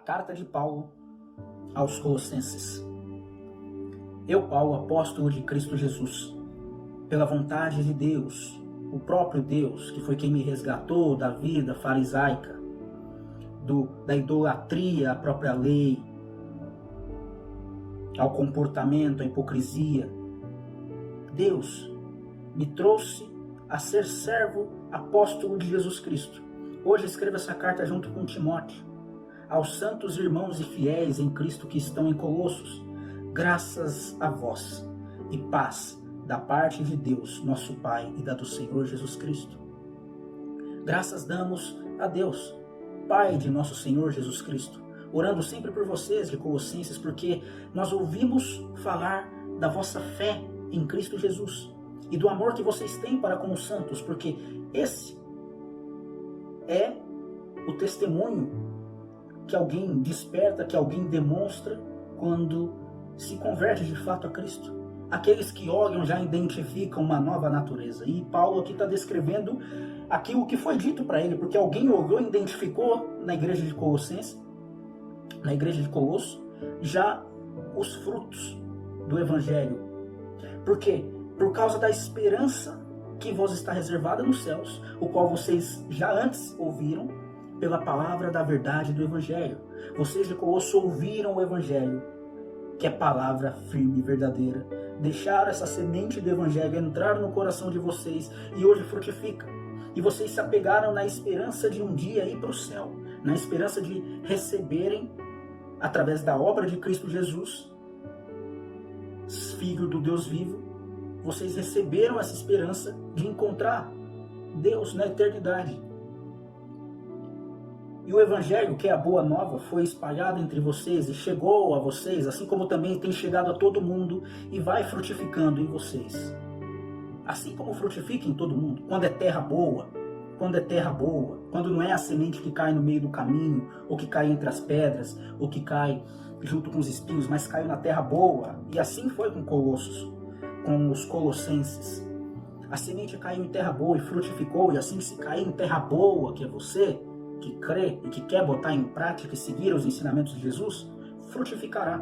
Carta de Paulo aos Colossenses. Eu, Paulo, apóstolo de Cristo Jesus, pela vontade de Deus, o próprio Deus, que foi quem me resgatou da vida farisaica, da idolatria à própria lei, ao comportamento, à hipocrisia. Deus me trouxe a ser servo apóstolo de Jesus Cristo. Hoje escrevo essa carta junto com Timóteo, aos santos irmãos e fiéis em Cristo que estão em Colossos, graças a vós e paz da parte de Deus, nosso Pai, e da do Senhor Jesus Cristo. Graças damos a Deus, Pai de nosso Senhor Jesus Cristo, orando sempre por vocês de Colossenses, porque nós ouvimos falar da vossa fé em Cristo Jesus e do amor que vocês têm para com os santos, porque esse é o testemunho que alguém desperta, que alguém demonstra quando se converte de fato a Cristo. Aqueles que olham já identificam uma nova natureza. E Paulo aqui está descrevendo aquilo que foi dito para ele, porque alguém olhou e identificou na igreja de Colossenses, na igreja de Colosso, já os frutos do Evangelho. Por quê? Por causa da esperança que vos está reservada nos céus, o qual vocês já antes ouviram pela palavra da verdade do Evangelho. Vocês de Colosso ouviram o Evangelho, que é palavra firme e verdadeira. Deixaram essa semente do Evangelho entrar no coração de vocês e hoje frutifica. E vocês se apegaram na esperança de um dia ir para o céu, na esperança de receberem, através da obra de Cristo Jesus, Filho do Deus vivo, vocês receberam essa esperança de encontrar Deus na eternidade. E o Evangelho, que é a boa nova, foi espalhado entre vocês e chegou a vocês, assim como também tem chegado a todo mundo e vai frutificando em vocês. Assim como frutifica em todo mundo, quando é terra boa, quando não é a semente que cai no meio do caminho, ou que cai entre as pedras, ou que cai junto com os espinhos, mas caiu na terra boa. E assim foi com Colossos, com os colossenses. A semente caiu em terra boa e frutificou, e assim se cair em terra boa, que é você, que crê e que quer botar em prática e seguir os ensinamentos de Jesus, frutificará.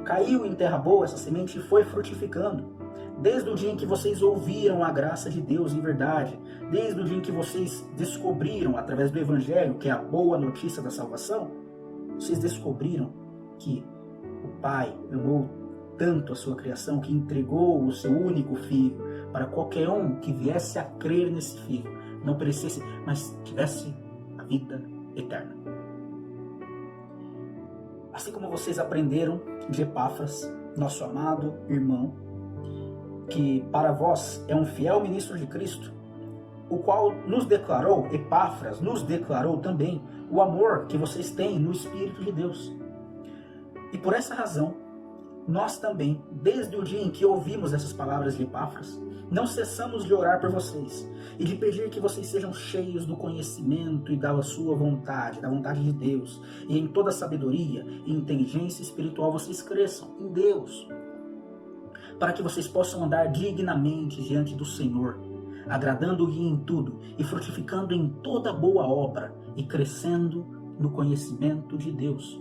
Caiu em terra boa essa semente e foi frutificando. Desde o dia em que vocês ouviram a graça de Deus em verdade, desde o dia em que vocês descobriram, através do Evangelho, que é a boa notícia da salvação, vocês descobriram que o Pai amou tanto a sua criação que entregou o seu único Filho para qualquer um que viesse a crer nesse Filho, não perecesse, mas tivesse vida eterna. Assim como vocês aprenderam de Epáfras, nosso amado irmão, que para vós é um fiel ministro de Cristo, o qual nos declarou, Epáfras nos declarou também o amor que vocês têm no Espírito de Deus. E por essa razão, nós também, desde o dia em que ouvimos essas palavras de Epáfras, não cessamos de orar por vocês e de pedir que vocês sejam cheios do conhecimento e da sua vontade, da vontade de Deus, e em toda sabedoria e inteligência espiritual vocês cresçam em Deus, para que vocês possam andar dignamente diante do Senhor, agradando-lhe em tudo e frutificando em toda boa obra e crescendo no conhecimento de Deus.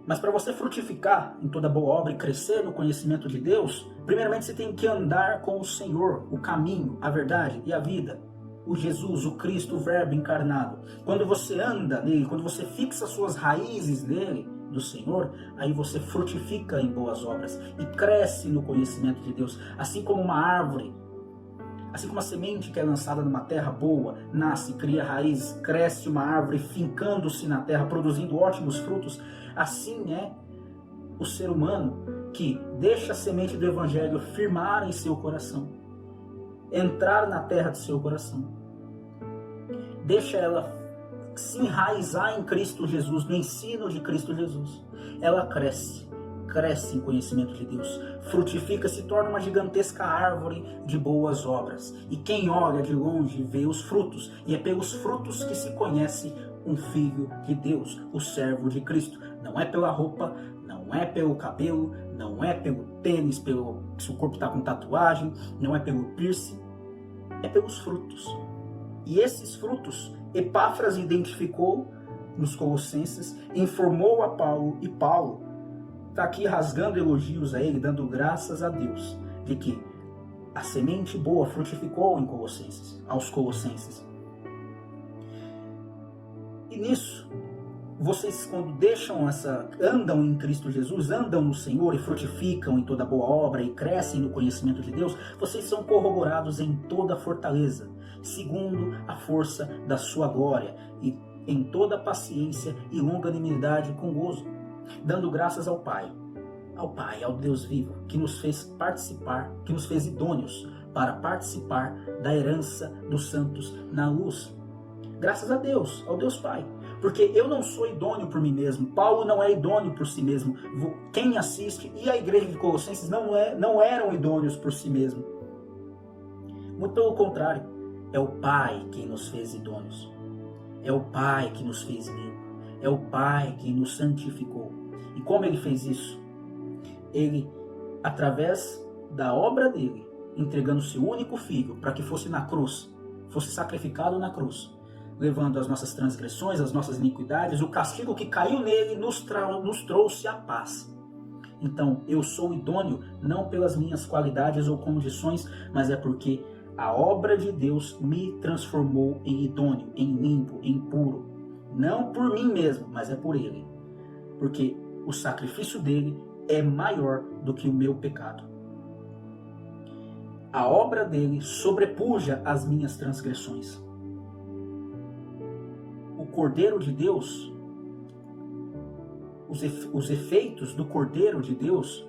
Mas para você frutificar em toda boa obra e crescer no conhecimento de Deus, primeiramente você tem que andar com o Senhor, o caminho, a verdade e a vida. O Jesus, o Cristo, o Verbo encarnado. Quando você anda nele, quando você fixa suas raízes nele, do Senhor, aí você frutifica em boas obras e cresce no conhecimento de Deus. Assim como uma árvore, assim como a semente que é lançada numa terra boa, nasce, cria raízes, cresce uma árvore fincando-se na terra, produzindo ótimos frutos, assim é o ser humano que deixa a semente do Evangelho firmar em seu coração, entrar na terra de seu coração, deixa ela se enraizar em Cristo Jesus, no ensino de Cristo Jesus. Ela cresce em conhecimento de Deus, frutifica, se torna uma gigantesca árvore de boas obras. E quem olha de longe vê os frutos, e é pelos frutos que se conhece um filho de Deus, o servo de Cristo. Não é pela roupa, não é pelo cabelo, não é pelo tênis, se o corpo está com tatuagem, não é pelo piercing, é pelos frutos. E esses frutos Epáfras identificou nos Colossenses, informou a Paulo, e Paulo está aqui rasgando elogios a ele, dando graças a Deus, de que a semente boa frutificou em Colossenses, aos Colossenses. E nisso, vocês quando andam em Cristo Jesus, andam no Senhor e frutificam em toda boa obra e crescem no conhecimento de Deus, vocês são corroborados em toda fortaleza, segundo a força da sua glória, e em toda paciência e longanimidade com gozo, dando graças ao Pai, ao Deus vivo, que nos fez participar, que nos fez idôneos para participar da herança dos santos na luz. Graças a Deus, ao Deus Pai. Porque eu não sou idôneo por mim mesmo. Paulo não é idôneo por si mesmo. Quem assiste e a igreja de Colossenses não eram idôneos por si mesmo. Muito pelo contrário, é o Pai quem nos fez idôneos. É o Pai que nos fez limpo. É o Pai quem nos santificou. E como ele fez isso? Ele, através da obra dele, entregando seu único filho para que fosse na cruz, fosse sacrificado na cruz, levando as nossas transgressões, as nossas iniquidades, o castigo que caiu nele nos trouxe a paz. Então, eu sou idôneo não pelas minhas qualidades ou condições, mas é porque a obra de Deus me transformou em idôneo, em limpo, em puro. Não por mim mesmo, mas é por Ele. Porque o sacrifício dele é maior do que o meu pecado. A obra dele sobrepuja as minhas transgressões. O Cordeiro de Deus, os efeitos do Cordeiro de Deus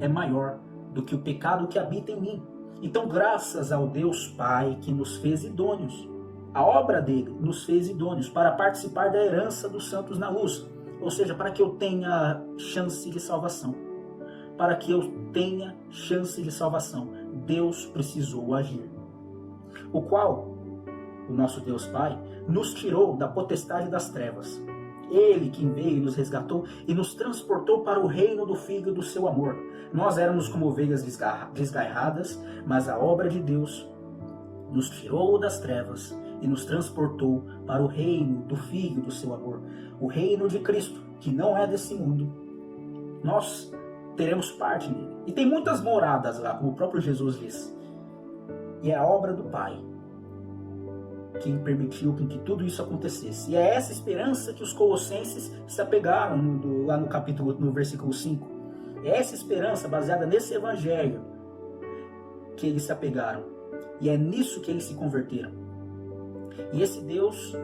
é maior do que o pecado que habita em mim. Então, graças ao Deus Pai que nos fez idôneos, a obra dele nos fez idôneos para participar da herança dos santos na luz, ou seja, para que eu tenha chance de salvação. Para que eu tenha chance de salvação, Deus precisou agir. O qual, o nosso Deus Pai, nos tirou da potestade das trevas. Ele quem veio e nos resgatou e nos transportou para o reino do Filho do seu amor. Nós éramos como ovelhas desgarradas, mas a obra de Deus nos tirou das trevas e nos transportou para o reino do Filho do seu amor. O reino de Cristo, que não é desse mundo. Nós teremos parte nele. E tem muitas moradas lá, como o próprio Jesus diz. E é a obra do Pai quem permitiu que tudo isso acontecesse. E é essa esperança que os colossenses se apegaram lá no capítulo, no versículo 5. É essa esperança baseada nesse evangelho que eles se apegaram. E é nisso que eles se converteram. E esse Deus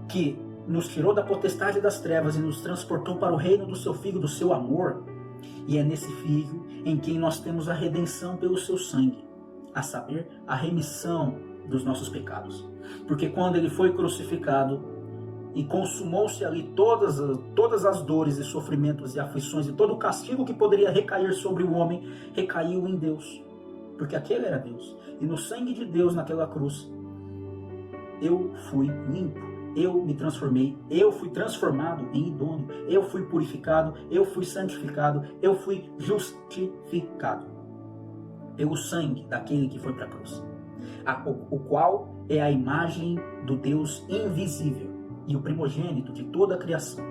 que nos tirou da potestade das trevas e nos transportou para o reino do seu Filho, do seu amor, e é nesse Filho em quem nós temos a redenção pelo seu sangue, a saber, a remissão dos nossos pecados. Porque quando ele foi crucificado e consumou-se ali todas as dores e sofrimentos e aflições e todo o castigo que poderia recair sobre o homem, recaiu em Deus. Porque aquele era Deus. E no sangue de Deus naquela cruz, eu fui limpo. Eu me transformei, eu fui transformado em idôneo, eu fui purificado, eu fui santificado, eu fui justificado pelo sangue daquele que foi para a cruz, o qual é a imagem do Deus invisível e o primogênito de toda a criação.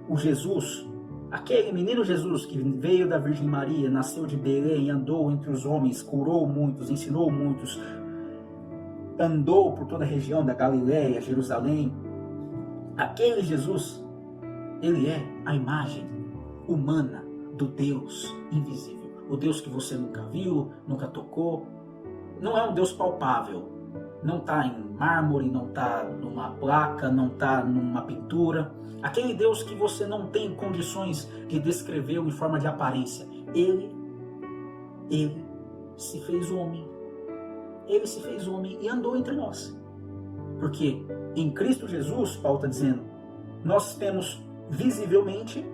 O Jesus, aquele menino Jesus que veio da Virgem Maria, nasceu de Belém, andou entre os homens, curou muitos, ensinou muitos, andou por toda a região da Galiléia, Jerusalém. Aquele Jesus, ele é a imagem humana do Deus invisível. O Deus que você nunca viu, nunca tocou. Não é um Deus palpável. Não está em mármore, não está numa placa, não está numa pintura. Aquele Deus que você não tem condições de descrevê-lo em forma de aparência. Ele se fez homem. Ele se fez homem e andou entre nós. Porque em Cristo Jesus, Paulo está dizendo, nós temos visivelmente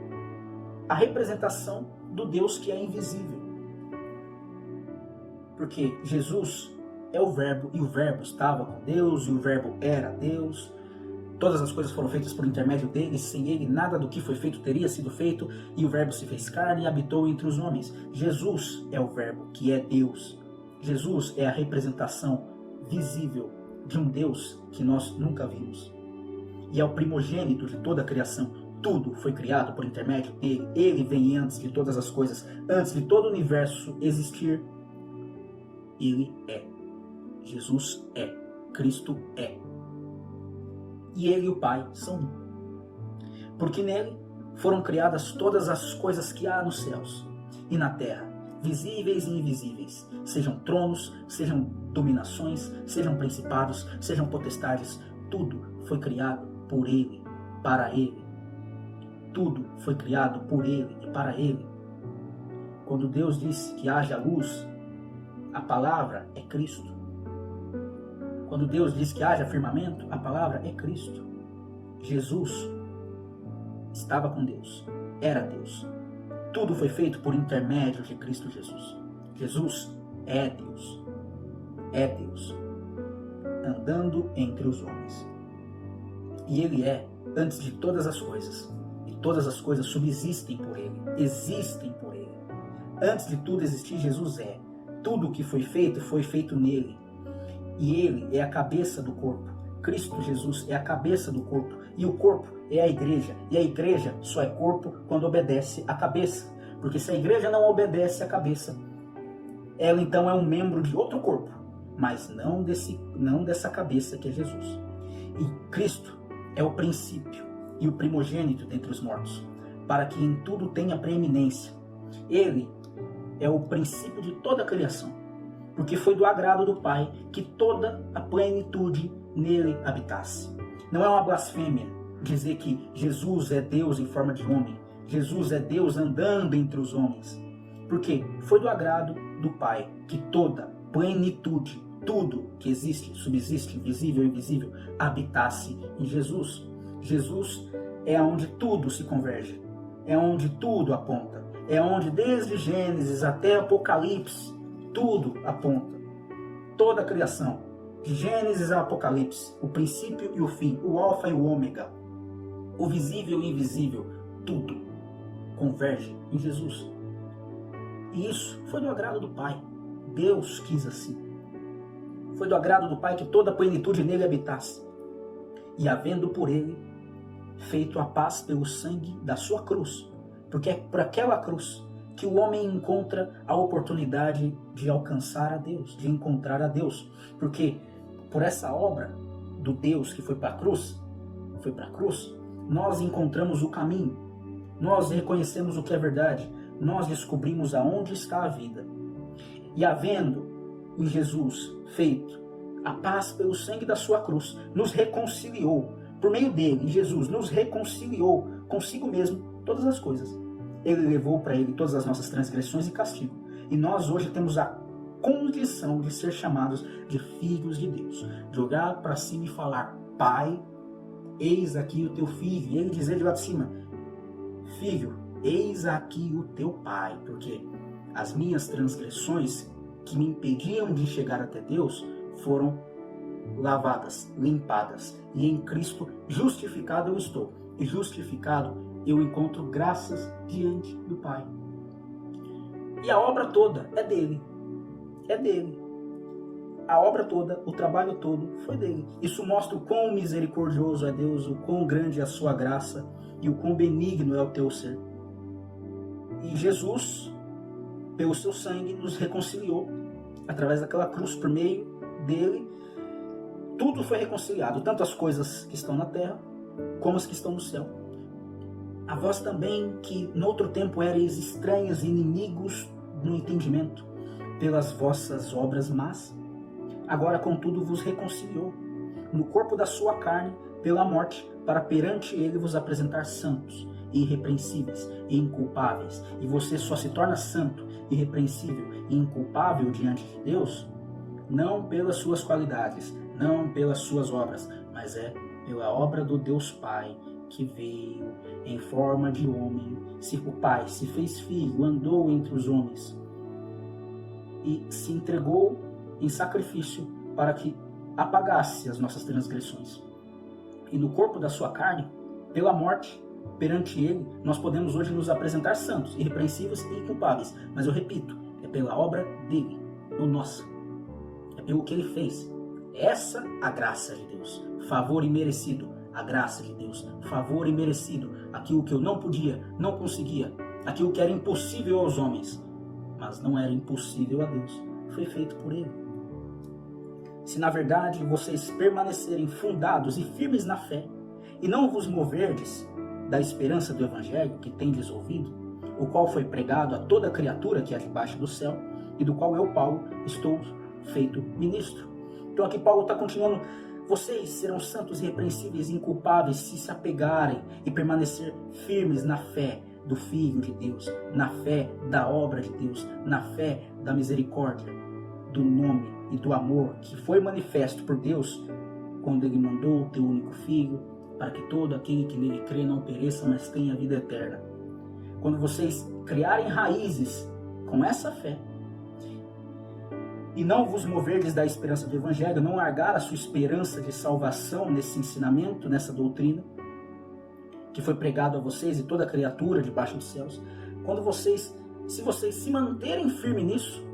a representação do Deus que é invisível. Porque Jesus é o Verbo, e o Verbo estava com Deus, e o Verbo era Deus. Todas as coisas foram feitas por intermédio dele, sem ele nada do que foi feito teria sido feito, e o Verbo se fez carne e habitou entre os homens. Jesus é o Verbo, que é Deus. Jesus é a representação visível de um Deus que nós nunca vimos. e é o primogênito de toda a criação. Tudo foi criado por intermédio dele. Ele vem antes de todas as coisas, antes de todo o universo existir. Ele é. Jesus é. Cristo é. E ele e o Pai são um. Porque nele foram criadas todas as coisas que há nos céus e na terra, visíveis e invisíveis, sejam tronos, sejam dominações, sejam principados, sejam potestades. Tudo foi criado por ele, para ele. Tudo foi criado por ele e para ele. Quando Deus disse que haja luz, a palavra é Cristo. Quando Deus diz que haja firmamento, a palavra é Cristo. Jesus estava com Deus, era Deus. Tudo foi feito por intermédio de Cristo Jesus. Jesus é Deus. É Deus, andando entre os homens. E Ele é antes de todas as coisas. E todas as coisas subsistem por Ele, existem por Ele. Antes de tudo existir, Jesus é. Tudo o que foi feito nele. E Ele é a cabeça do corpo. Cristo Jesus é a cabeça do corpo. E o corpo é a igreja. E a igreja só é corpo quando obedece à cabeça. Porque se a igreja não obedece à cabeça, ela então é um membro de outro corpo, mas não dessa cabeça que é Jesus. E Cristo é o princípio e o primogênito dentre os mortos, para que em tudo tenha preeminência. Ele é o princípio de toda a criação, porque foi do agrado do Pai que toda a plenitude nele habitasse. Não é uma blasfêmia dizer que Jesus é Deus em forma de homem. Jesus é Deus andando entre os homens. Porque foi do agrado do Pai que toda plenitude, tudo que existe, subsiste, visível e invisível, habitasse em Jesus. Jesus é onde tudo se converge, é onde tudo aponta, é onde desde Gênesis até Apocalipse, tudo aponta. Toda a criação, de Gênesis a Apocalipse, o princípio e o fim, o alfa e o ômega, o visível e invisível, tudo converge em Jesus. E isso foi do agrado do Pai. Deus quis assim. Foi do agrado do Pai que toda a plenitude nele habitasse. E havendo por ele feito a paz pelo sangue da sua cruz. Porque é por aquela cruz que o homem encontra a oportunidade de alcançar a Deus, de encontrar a Deus. Porque por essa obra do Deus que foi para a cruz, nós encontramos o caminho. Nós reconhecemos o que é verdade. Nós descobrimos aonde está a vida. E havendo em Jesus feito a paz pelo sangue da sua cruz, nos reconciliou. Por meio dele, em Jesus, nos reconciliou consigo mesmo todas as coisas. Ele levou para ele todas as nossas transgressões e castigo. E nós hoje temos a condição de ser chamados de filhos de Deus. De olhar para cima e falar: Pai, eis aqui o teu filho. E ele dizer de lá de cima: Filho, eis aqui o teu Pai. Porque as minhas transgressões que me impediam de chegar até Deus foram lavadas, limpadas. E em Cristo justificado eu estou. E justificado eu encontro graças diante do Pai. E a obra toda é dele. É dele. A obra toda, o trabalho todo foi dele. Isso mostra o quão misericordioso é Deus, o quão grande é a sua graça e o quão benigno é o teu ser. E Jesus, pelo seu sangue, nos reconciliou através daquela cruz. Por meio dele, tudo foi reconciliado, tanto as coisas que estão na terra como as que estão no céu. A vós também, que noutro tempo erais estranhos e inimigos no entendimento, pelas vossas obras más, agora contudo vos reconciliou no corpo da sua carne pela morte, para perante ele vos apresentar santos, irrepreensíveis e inculpáveis. E você só se torna santo, irrepreensível e inculpável diante de Deus, não pelas suas qualidades, não pelas suas obras, mas é pela obra do Deus Pai, que veio em forma de homem, o Pai se fez filho, andou entre os homens e se entregou em sacrifício para que apagasse as nossas transgressões. E no corpo da sua carne, pela morte, perante ele, nós podemos hoje nos apresentar santos, irrepreensíveis e inculpáveis. Mas eu repito, é pela obra dele, não nossa. É pelo que ele fez. Essa a graça de Deus, favor imerecido, a graça de Deus, favor imerecido, aquilo que eu não podia, não conseguia, aquilo que era impossível aos homens, mas não era impossível a Deus, foi feito por Ele. Se na verdade vocês permanecerem fundados e firmes na fé, e não vos moverdes da esperança do Evangelho que tendes ouvido, o qual foi pregado a toda criatura que é debaixo do céu, e do qual eu, Paulo, estou feito ministro. Então aqui Paulo está continuando: vocês serão santos, irrepreensíveis e inculpáveis se se apegarem e permanecer firmes na fé do Filho de Deus, na fé da obra de Deus, na fé da misericórdia, do nome e do amor que foi manifesto por Deus quando Ele mandou o teu único Filho, para que todo aquele que nele crê não pereça, mas tenha vida eterna. Quando vocês criarem raízes com essa fé, e não vos moverdes da esperança do Evangelho, não largar a sua esperança de salvação nesse ensinamento, nessa doutrina, que foi pregado a vocês e toda criatura debaixo dos céus, se vocês se manterem firmes nisso,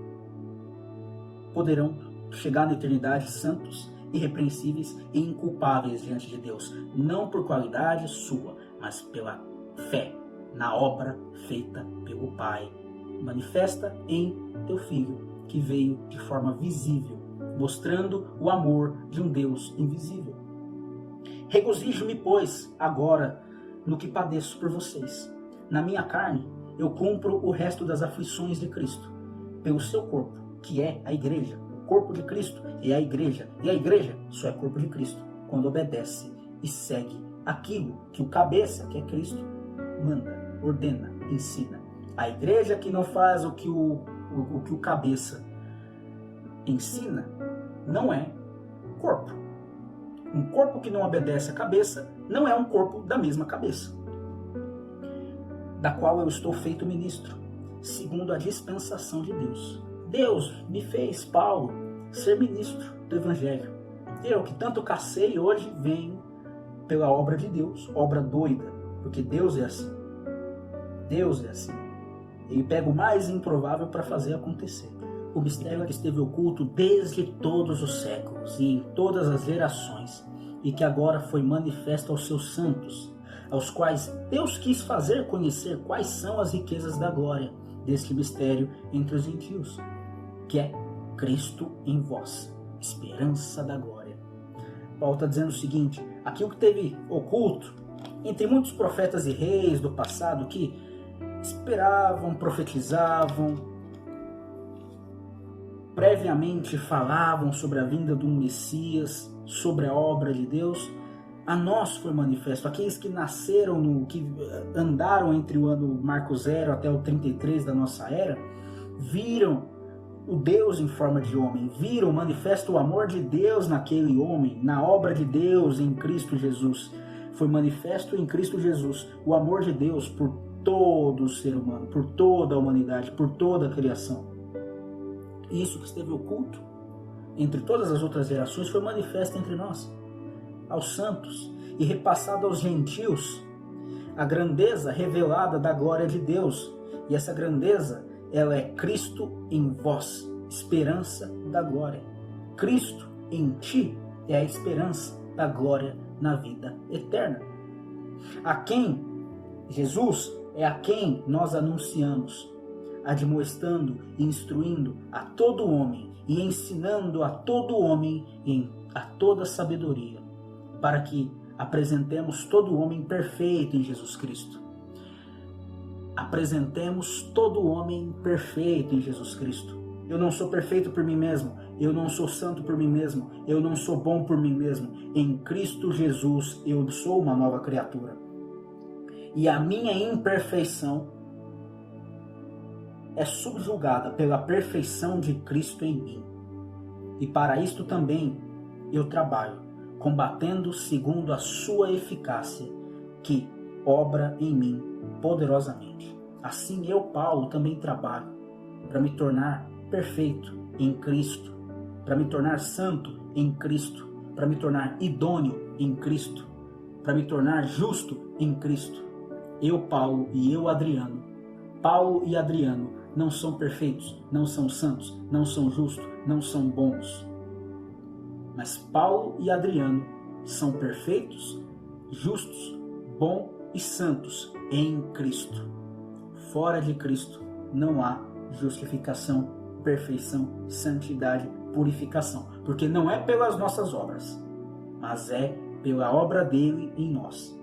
poderão chegar na eternidade santos, irrepreensíveis e inculpáveis diante de Deus, não por qualidade sua, mas pela fé na obra feita pelo Pai, manifesta em teu Filho, que veio de forma visível, mostrando o amor de um Deus invisível. Regozijo-me, pois, agora no que padeço por vocês. Na minha carne, eu cumpro o resto das aflições de Cristo, pelo seu corpo, que é a igreja. O corpo de Cristo é a igreja, e a igreja só é corpo de Cristo quando obedece e segue aquilo que o cabeça, que é Cristo, manda, ordena, ensina. A igreja que não faz o que o cabeça ensina não é corpo. Um corpo que não obedece à cabeça não é um corpo da mesma cabeça, da qual eu estou feito ministro, segundo a dispensação de Deus. Deus me fez, Paulo, ser ministro do Evangelho. Eu, que tanto cacei, hoje venho pela obra de Deus, obra doida, porque Deus é assim. Deus é assim. Ele pega o mais improvável para fazer acontecer. O mistério que esteve oculto desde todos os séculos e em todas as gerações, e que agora foi manifesto aos seus santos, aos quais Deus quis fazer conhecer quais são as riquezas da glória deste mistério entre os gentios, que é Cristo em vós, esperança da glória. Paulo está dizendo o seguinte: aquilo que teve oculto entre muitos profetas e reis do passado que esperavam, profetizavam, previamente falavam sobre a vinda do Messias, sobre a obra de Deus, a nós foi manifesto. Aqueles que nasceram, que andaram entre o ano Marco 0 até o 33 da nossa era, viram o Deus em forma de homem, viram manifesto o amor de Deus naquele homem, na obra de Deus em Cristo Jesus. Foi manifesto em Cristo Jesus o amor de Deus por todo o ser humano, por toda a humanidade, por toda a criação. Isso que esteve oculto entre todas as outras gerações foi manifesto entre nós, aos santos, e repassado aos gentios, a grandeza revelada da glória de Deus. E essa grandeza, ela é Cristo em vós, esperança da glória. Cristo em ti é a esperança da glória na vida eterna. A quem Jesus é a quem nós anunciamos, admoestando e instruindo a todo homem e ensinando a todo homem em a toda sabedoria, para que apresentemos todo homem perfeito em Jesus Cristo. Apresentemos todo homem perfeito em Jesus Cristo. Eu não sou perfeito por mim mesmo, eu não sou santo por mim mesmo, eu não sou bom por mim mesmo. Em Cristo Jesus eu sou uma nova criatura. E a minha imperfeição é subjugada pela perfeição de Cristo em mim. E para isto também eu trabalho, combatendo segundo a sua eficácia, que obra em mim poderosamente. Assim eu, Paulo, também trabalho para me tornar perfeito em Cristo, para me tornar santo em Cristo, para me tornar idôneo em Cristo, para me tornar justo em Cristo. Eu, Paulo, e eu, Adriano. Paulo e Adriano não são perfeitos, não são santos, não são justos, não são bons. Mas Paulo e Adriano são perfeitos justos, bons e santos em Cristo. Fora de Cristo não há justificação, perfeição, santidade, purificação. Porque não é pelas nossas obras, mas é pela obra dele em nós.